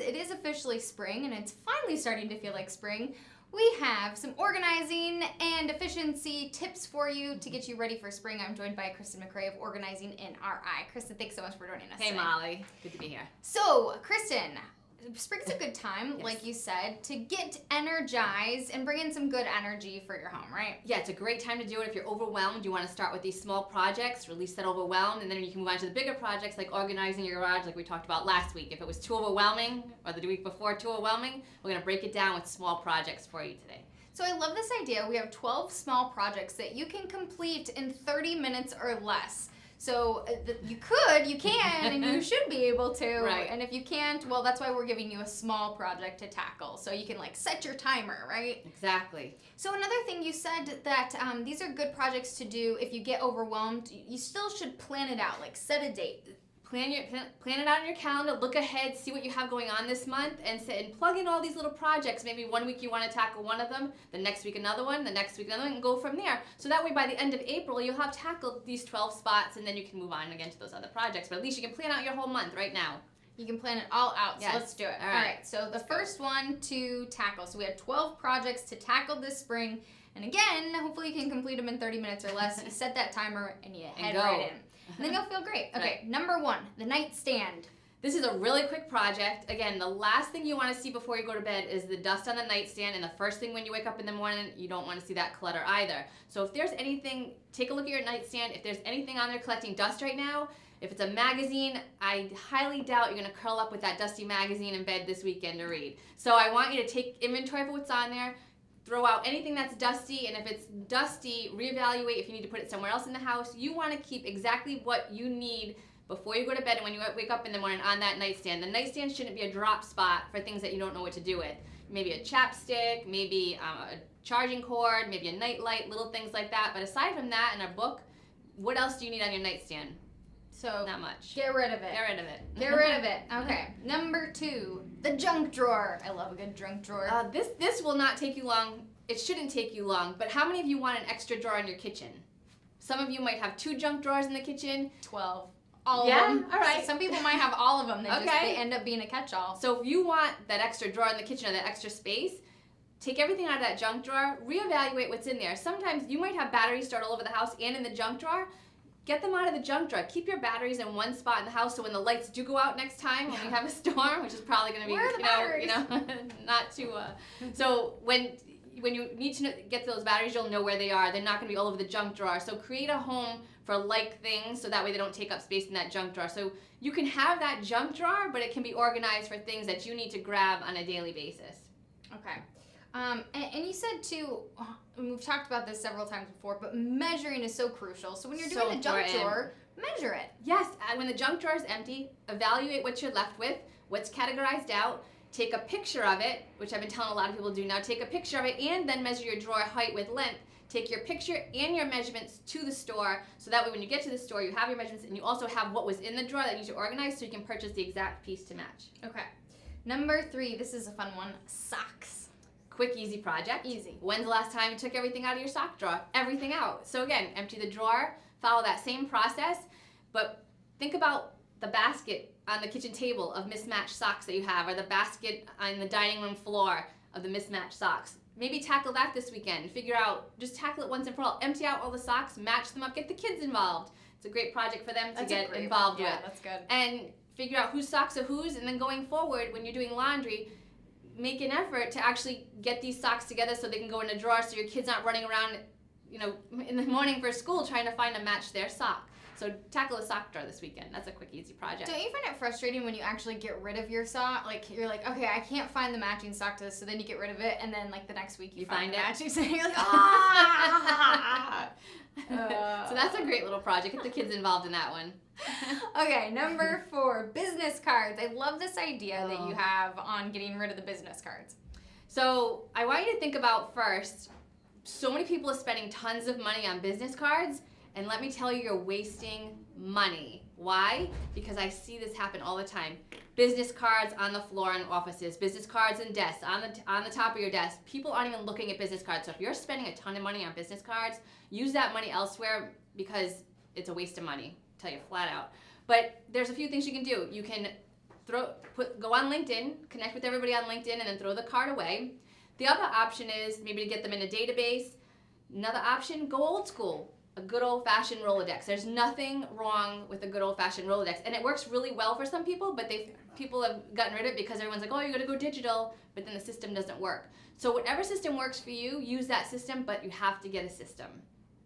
it is officially spring and it's finally starting to feel like spring, we have some organizing and efficiency tips for you to get you ready for spring. I'm joined by Kristen McRae of Organizing in RI. Kristen, thanks so much for joining us Hey, today. Molly. Good to be here. So, Kristen, spring's a good time, Yes. like you said, to get energized and bring in some good energy for your home, right? Yeah, it's a great time to do it. If you're overwhelmed, you want to start with these small projects, release that overwhelm, and then you can move on to the bigger projects like organizing your garage like we talked about last week. If it was too overwhelming, or the week before too overwhelming, we're going to break it down with small projects for you today. So I love this idea. We have 12 small projects that you can complete in 30 minutes or less. So you can, and you should be able to. Right. And if you can't, well, that's why we're giving you a small project to tackle. So you can set your timer, right? Exactly. So another thing, you said that these are good projects to do if you get overwhelmed. You still should plan it out, set a date. Plan it out on your calendar, look ahead, see what you have going on this month, and plug in all these little projects. Maybe one week you want to tackle one of them, the next week another one, the next week another one, and go from there. So that way by the end of April, you'll have tackled these 12 spots, and then you can move on again to those other projects. But at least you can plan out your whole month right now. You can plan it all out, so Yes. let's do it. All All right. right, so the first one to tackle. So we have 12 projects to tackle this spring. And again, hopefully you can complete them in 30 minutes or less. You set that timer and you head go. right in. And then you'll feel great. Okay, number one, the nightstand. This is a really quick project. Again, the last thing you want to see before you go to bed is the dust on the nightstand, and the first thing when you wake up in the morning, you don't want to see that clutter either. So if there's anything, take a look at your nightstand. If there's anything on there collecting dust right now, if it's a magazine, I highly doubt you're going to curl up with that dusty magazine in bed this weekend to read. So I want you to take inventory of what's on there, throw out anything that's dusty, and if it's dusty, reevaluate if you need to put it somewhere else in the house. You want to keep exactly what you need before you go to bed and when you wake up in the morning on that nightstand. The nightstand shouldn't be a drop spot for things that you don't know what to do with. Maybe a chapstick, maybe a charging cord, maybe a night light, little things like that. But aside from that and a book, what else do you need on your nightstand? So Not much. get rid of it. Get rid of it. Get rid of it. Okay. Number two, the junk drawer. I love a good junk drawer. This will not take you long. It shouldn't take you long, but how many of you want an extra drawer in your kitchen? Some of you might have 2 junk drawers in the kitchen. 12. All Yeah? of them. All right. Some people might have all of them. They Okay. they end up being a catch-all. So if you want that extra drawer in the kitchen or that extra space, take everything out of that junk drawer, reevaluate what's in there. Sometimes you might have batteries stored all over the house and in the junk drawer. Get them out of the junk drawer. Keep your batteries in one spot in the house so when the lights do go out next time when we have a storm, which is probably going to be, Where are the batteries? not too. So when you need to get those batteries, you'll know where they are. They're not going to be all over the junk drawer. So create a home for like things so that way they don't take up space in that junk drawer. So you can have that junk drawer, but it can be organized for things that you need to grab on a daily basis. Okay. And you said too, and we've talked about this several times before, but measuring is so crucial. So when you're So doing the junk important. drawer, measure it. Yes, when the junk drawer is empty, evaluate what you're left with, what's categorized out, take a picture of it, which I've been telling a lot of people to do now. Take a picture of it and then measure your drawer height with length. Take your picture and your measurements to the store, so that way when you get to the store, you have your measurements and you also have what was in the drawer that you need to organize so you can purchase the exact piece to match. Okay. Number 3, this is a fun one, socks. Quick, easy project. Easy. When's the last time you took everything out of your sock drawer? Everything out. So again, empty the drawer, follow that same process, but think about the basket on the kitchen table of mismatched socks that you have, or the basket on the dining room floor of the mismatched socks. Maybe tackle that this weekend. Figure out, just tackle it once and for all. Empty out all the socks, match them up, get the kids involved. It's a great project for them to get involved with. Yeah, that's good. And figure out whose socks are whose, and then going forward, when you're doing laundry, make an effort to actually get these socks together so they can go in a drawer so your kids aren't running around, in the morning for school trying to find a match their sock. So tackle a sock drawer this weekend. That's a quick, easy project. Don't you find it frustrating when you actually get rid of your sock? You're like, okay, I can't find the matching sock to this, so then you get rid of it, and then the next week you find the it. matching sock, and you're like, ah! So that's a great little project. Get the kids involved in that one. Okay, number 4, business cards. I love this idea that you have on getting rid of the business cards. So I want you to think about first, so many people are spending tons of money on business cards, and let me tell you, you're wasting money. Why? Because I see this happen all the time. Business cards on the floor in offices, business cards in desks, on the top of your desk. People aren't even looking at business cards. So if you're spending a ton of money on business cards, use that money elsewhere because it's a waste of money. I'll tell you flat out. But there's a few things you can do. You can go on LinkedIn, connect with everybody on LinkedIn, and then throw the card away. The other option is maybe to get them in a database. Another option, go old school. A good old-fashioned Rolodex. There's nothing wrong with a good old-fashioned Rolodex, and it works really well for some people, but people have gotten rid of it because everyone's like, oh, you're gonna go digital, but then the system doesn't work. So whatever system works for you, use that system, but you have to get a system.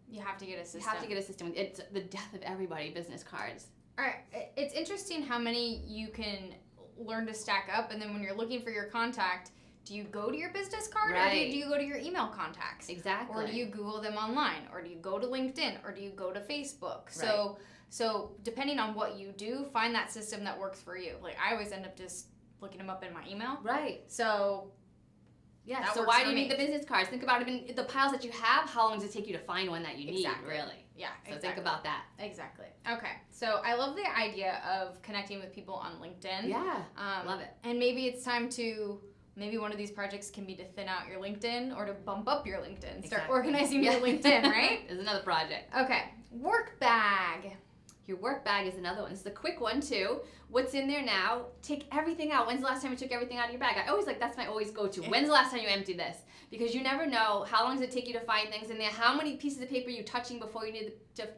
You have to get a system. You have to get a system. It's the death of everybody, business cards. All right, it's interesting how many you can learn to stack up, and then when you're looking for your contact, do you go to your business card or do you go to your email contacts? Exactly. Or do you Google them online? Or do you go to LinkedIn? Or do you go to Facebook? Right. So depending on what you do, find that system that works for you. Like I always end up just looking them up in my email. Right. So yeah. that So works why for do you me. need the business cards? Think about it in the piles that you have. How long does it take you to find one that you need? Exactly. Really. Yeah. So exactly. think about that. Exactly. Okay. So I love the idea of connecting with people on LinkedIn. Yeah. Love it. And maybe it's time to. Maybe one of these projects can be to thin out your LinkedIn or to bump up your LinkedIn. Start organizing your LinkedIn, right? There's another project. Okay. Work bag. Your work bag is another one. It's the quick one too. What's in there now? Take everything out. When's the last time you took everything out of your bag? I always that's my always go-to. When's the last time you emptied this? Because you never know how long does it take you to find things in there. How many pieces of paper are you touching before you need to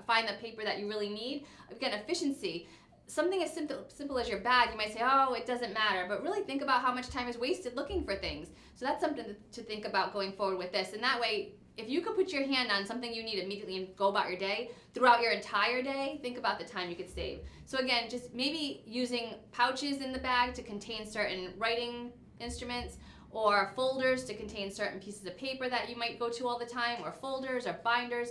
find the paper that you really need? Again, efficiency. Something as simple as your bag, you might say, oh, it doesn't matter. But really think about how much time is wasted looking for things. So that's something to think about going forward with this. And that way, if you could put your hand on something you need immediately and go about your day, throughout your entire day, think about the time you could save. So again, just maybe using pouches in the bag to contain certain writing instruments, or folders to contain certain pieces of paper that you might go to all the time, or folders or binders.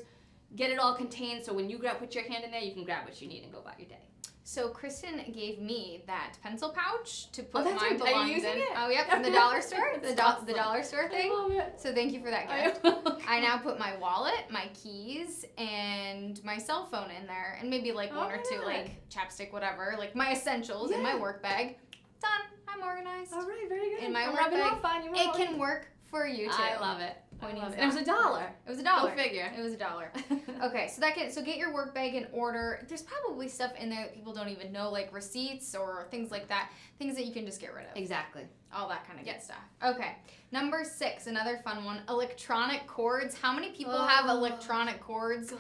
Get it all contained so when you put your hand in there, you can grab what you need and go about your day. So Kristen gave me that pencil pouch to put that's my right. belongings Are you using in. it? Oh, yep, from the dollar store. That's the awesome. dollar store thing. I love it. So thank you for that gift. I now put my wallet, my keys, and my cell phone in there, and maybe like one or two, like chapstick, whatever, like my essentials in my work bag. Done. I'm organized. All right, very good. In my I'm work rubbing bag, off on you. it can work for you too. I love it. Pointing I love it. stuff. And it was $1. It was $1. Go figure. It was $1. Okay, so get your work bag in order. There's probably stuff in there that people don't even know, like receipts or things like that. Things that you can just get rid of. Exactly. All that kind of good stuff. Okay. Number 6, another fun one. Electronic cords. How many people have electronic cords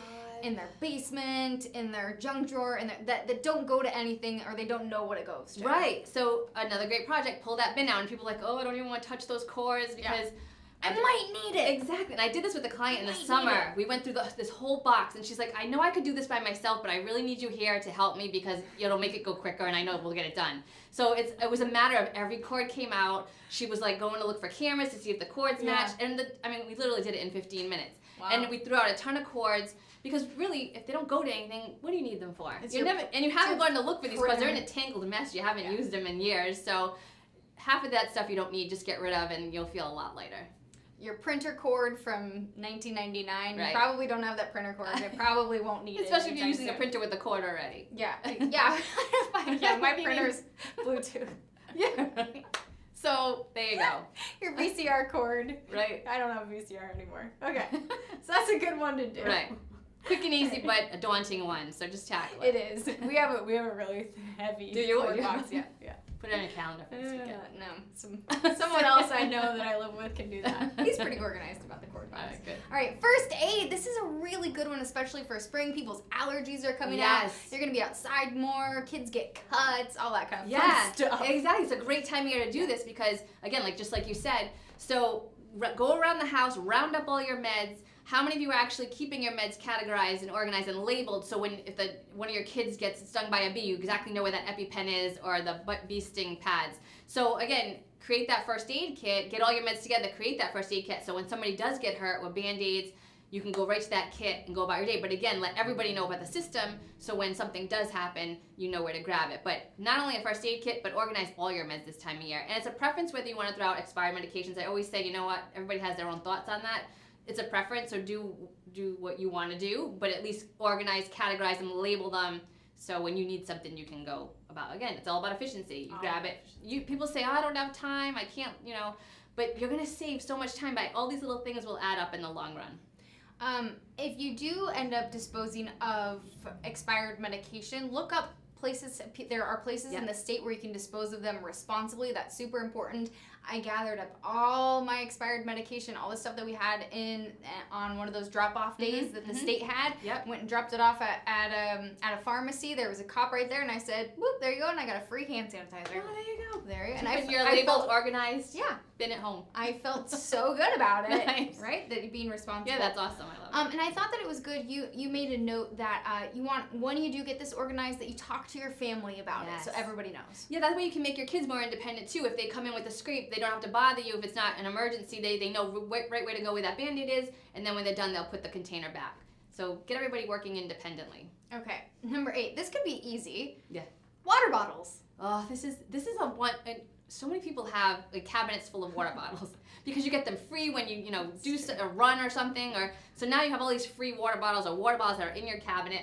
in their basement, in their junk drawer, and that don't go to anything or they don't know what it goes to? Right. So another great project, pull that bin out, and people are like, oh, I don't even want to touch those cords because I might need it. Exactly. And I did this with a client in the summer. We went through this whole box, and she's like, I know I could do this by myself, but I really need you here to help me because it'll make it go quicker, and I know we'll get it done. So it was a matter of every cord came out. She was like going to look for cameras to see if the cords matched, and we literally did it in 15 minutes. Wow. And we threw out a ton of cords because really, if they don't go to anything, what do you need them for? You haven't gone to look for these cords. They're in a tangled mess. You haven't used them in years, so half of that stuff you don't need. Just get rid of, and you'll feel a lot lighter. Your printer cord from 1999. Right. You probably don't have that printer cord. It probably won't need it. Especially if you're using a printer with a cord already. Yeah. My printer's Bluetooth. Yeah. So there you go. Your VCR cord. Right. I don't have a VCR anymore. Okay. So that's a good one to do. Right. Quick and easy, but a daunting one. So just tackle it. It is. We have a really heavy cord box. Yeah. Put it on your calendar for this weekend. No. Someone else I know that I live with can do that. He's pretty organized about the cord box. All right, good. All right, first aid. This is a really good one, especially for spring. People's allergies are coming out. They're going to be outside more. Kids get cuts, all that kind of fun stuff. Exactly. It's a great time of year to do this because, again, just like you said, so go around the house, round up all your meds. How many of you are actually keeping your meds categorized and organized and labeled so if one of your kids gets stung by a bee, you exactly know where that EpiPen is or the bee sting pads. So again, create that first aid kit, get all your meds together, create that first aid kit so when somebody does get hurt with Band-Aids, you can go right to that kit and go about your day. But again, let everybody know about the system so when something does happen, you know where to grab it. But not only a first aid kit, but organize all your meds this time of year. And it's a preference whether you want to throw out expired medications. I always say, you know what, everybody has their own thoughts on that. It's a preference, so do what you want to do, but at least organize, categorize them, label them, so when you need something, you can go about. Again, it's all about efficiency. You grab it. People say, oh, I don't have time, I can't, but you're going to save so much time by all these little things will add up in the long run. If you do end up disposing of expired medication, look up there are places Yeah. in the state where you can dispose of them responsibly. That's super important. I gathered up all my expired medication, all the stuff that we had on one of those drop-off days that the state had. Yep. Went and dropped it off at a pharmacy. There was a cop right there, and I said, "Whoop, there you go," and I got a free hand sanitizer. Oh, there you go. There you go. And And you're I labeled, felt, organized, yeah, been at home. I felt so good about it. Nice. Right, that you're being responsible. Yeah, that's awesome. I love it. And I thought that it was good. You made a note that you want, when you do get this organized, that you talk to your family about it, so Yes. everybody knows. Yeah, that way you can make your kids more independent too. If they come in with a scrape, they don't have to bother you. If it's not an emergency, they know right way to go where that Band-Aid is, and then when they're done, they'll put the container back. So get everybody working independently. Okay, number 8. This could be easy. Yeah. Water bottles. Oh, this is a one. And so many people have like cabinets full of water bottles because you get them free when you do a run or something. Or so now you have all these free water bottles or water bottles that are in your cabinet.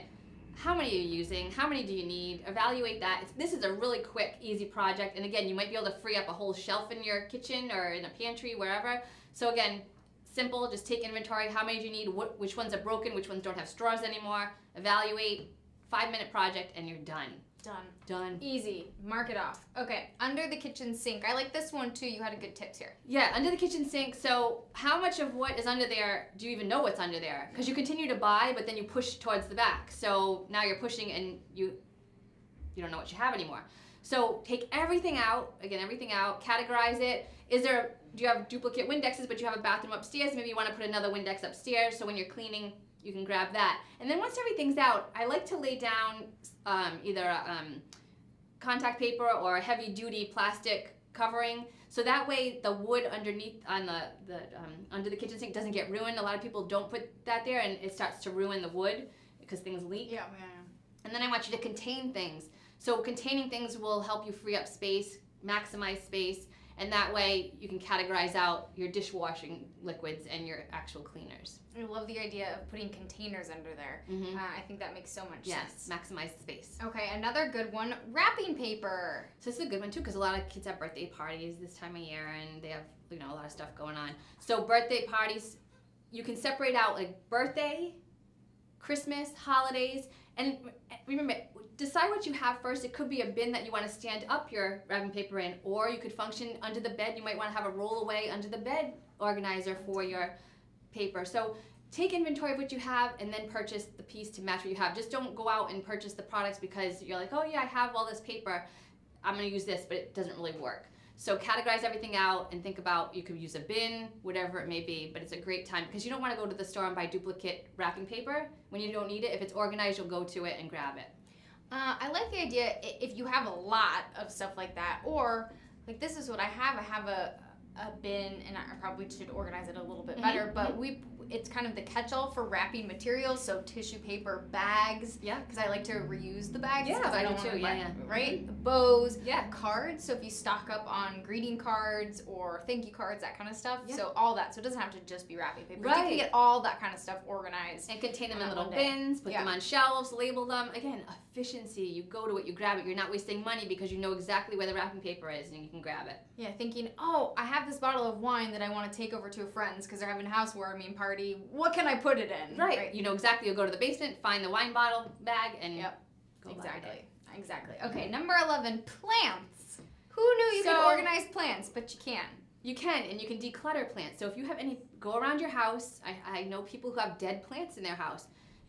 How many are you using? How many do you need? Evaluate that. This is a really quick, easy project. And again, you might be able to free up a whole shelf in your kitchen or in a pantry, wherever. So again, simple, just take inventory. How many do you need? Which ones are broken? Which ones don't have straws anymore? Evaluate. 5-minute project and you're done. Done. Easy. Mark it off. Okay, under the kitchen sink. I like this one too. You had a good tips here. Yeah, under the kitchen sink. So how much of what is under there do you even know what's under there? Because you continue to buy, but then you push towards the back. So now you're pushing and you don't know what you have anymore. So take everything out. Again, everything out. Categorize it. Do you have duplicate Windexes, but you have a bathroom upstairs? Maybe you want to put another Windex upstairs, so when you're cleaning, you can grab that. And then once everything's out, I like to lay down either contact paper or a heavy-duty plastic covering, so that way the wood underneath on under the kitchen sink doesn't get ruined. A lot of people don't put that there, and it starts to ruin the wood because things leak. Yeah. And then I want you to contain things. So containing things will help you free up space, maximize space, and that way you can categorize out your dishwashing liquids and your actual cleaners. I love the idea of putting containers under there. Mm-hmm. I think that makes so much sense. Yes, maximize space. Okay, another good one, wrapping paper. So this is a good one too, because a lot of kids have birthday parties this time of year, and they have a lot of stuff going on. So birthday parties, you can separate out like birthday, Christmas, holidays, and remember, decide what you have first. It could be a bin that you want to stand up your wrapping paper in, or you could function under the bed. You might want to have a roll-away under the bed organizer for your paper. So take inventory of what you have and then purchase the piece to match what you have. Just don't go out and purchase the products because you're like, oh yeah, I have all this paper, I'm going to use this, but it doesn't really work. So categorize everything out and think about, you could use a bin, whatever it may be, but it's a great time because you don't want to go to the store and buy duplicate wrapping paper when you don't need it. If it's organized, you'll go to it and grab it. I like the idea if you have a lot of stuff like that, or like this is what I have. I have a bin, and I probably should organize it a little bit better, but it's kind of the catch-all for wrapping materials, so tissue paper, bags. Yeah. Because I like to reuse the bags. Yeah, 'cause I don't do wanna too, buy- yeah. Right? Bows. Yeah. Cards. So if you stock up on greeting cards or thank you cards, that kind of stuff. Yeah. So all that. So it doesn't have to just be wrapping paper. You Right. can get all that kind of stuff organized. And contain them in on little one day. bins, put Yeah. them on shelves, label them. Again, efficiency. You go to it, you grab it. You're not wasting money because you know exactly where the wrapping paper is and you can grab it. Yeah, thinking, oh, I have this bottle of wine that I want to take over to a friend's because they're having a housewarming party. What can I put it in? Right. You know exactly. You'll go to the basement, find the wine bottle bag, and Yep. go buy it. Exactly. Okay, number 11, plants. Who knew you could So- organize plants? But you can. You can, and you can declutter plants. So if you have go around your house. I know people who have dead plants in their house.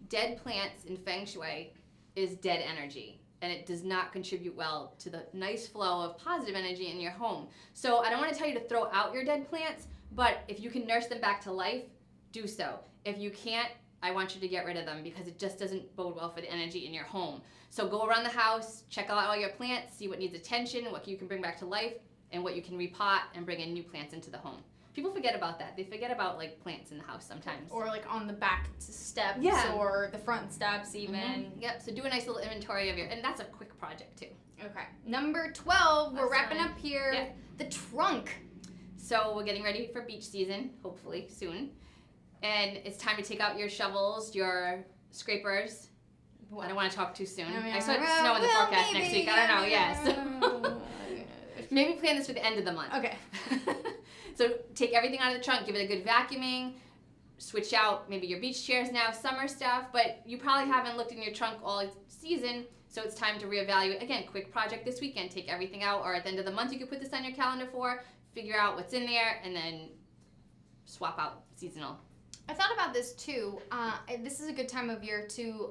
Dead plants in Feng Shui is dead energy, and it does not contribute well to the nice flow of positive energy in your home. So I don't want to tell you to throw out your dead plants, but if you can nurse them back to life, do so. If you can't, I want you to get rid of them because it just doesn't bode well for the energy in your home. So go around the house, check out all your plants, see what needs attention, what you can bring back to life, and what you can repot and bring in new plants into the home. People forget about that. They forget about like plants in the house sometimes. Or like on the back steps Yeah. or the front steps even. Yep, so do a nice little inventory of and that's a quick project too. Okay. Number 12, we're Last wrapping one. up here. Yeah. The trunk. So we're getting ready for beach season, hopefully soon. And it's time to take out your shovels, your scrapers. I don't want to talk too soon. I saw snow in the forecast next week. I don't know, yes. Maybe plan this for the end of the month. Okay. So take everything out of the trunk, give it a good vacuuming, switch out maybe your beach chairs now, summer stuff, but you probably haven't looked in your trunk all season, So it's time to reevaluate. Again, quick project this weekend. Take everything out, or at the end of the month, you could put this on your calendar for. Figure out what's in there, and then swap out seasonal. I thought about this too. This is a good time of year to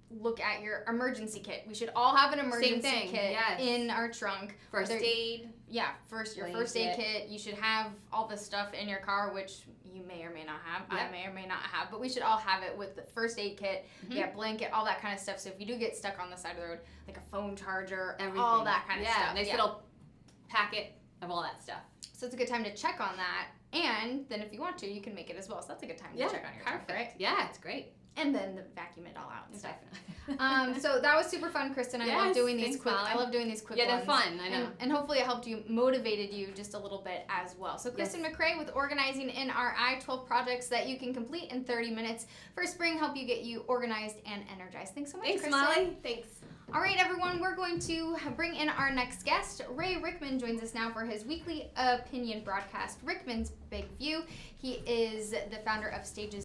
look at your emergency kit. We should all have an emergency kit in our trunk. First aid. Yeah, your first aid kit. You should have all this stuff in your car, which you may or may not have. Yep. I may or may not have, but we should all have it with the first aid kit. Yeah, blanket, all that kind of stuff. So if you do get stuck on the side of the road, like a phone charger, everything, all that kind of stuff. Nice little packet of all that stuff. So it's a good time to check on that. And then if you want to, you can make it as well. So that's a good time to check on your trunk, right? Yeah, it's great. And then the vacuum it all out and stuff. Definitely. So that was super fun, Kristen. I love doing these quick. I love doing these quick ones. Yeah, they're fun. I know. And hopefully it helped you, motivated you just a little bit as well. So Kristen McRae with Organizing in Our Eye, 12 projects that you can complete in 30 minutes for spring, help you get you organized and energized. Thanks so much, Thanks, Kristen. Molly. Thanks. All right, everyone, we're going to bring in our next guest. Ray Rickman joins us now for his weekly opinion broadcast, Rickman's Big View. He is the founder of Stages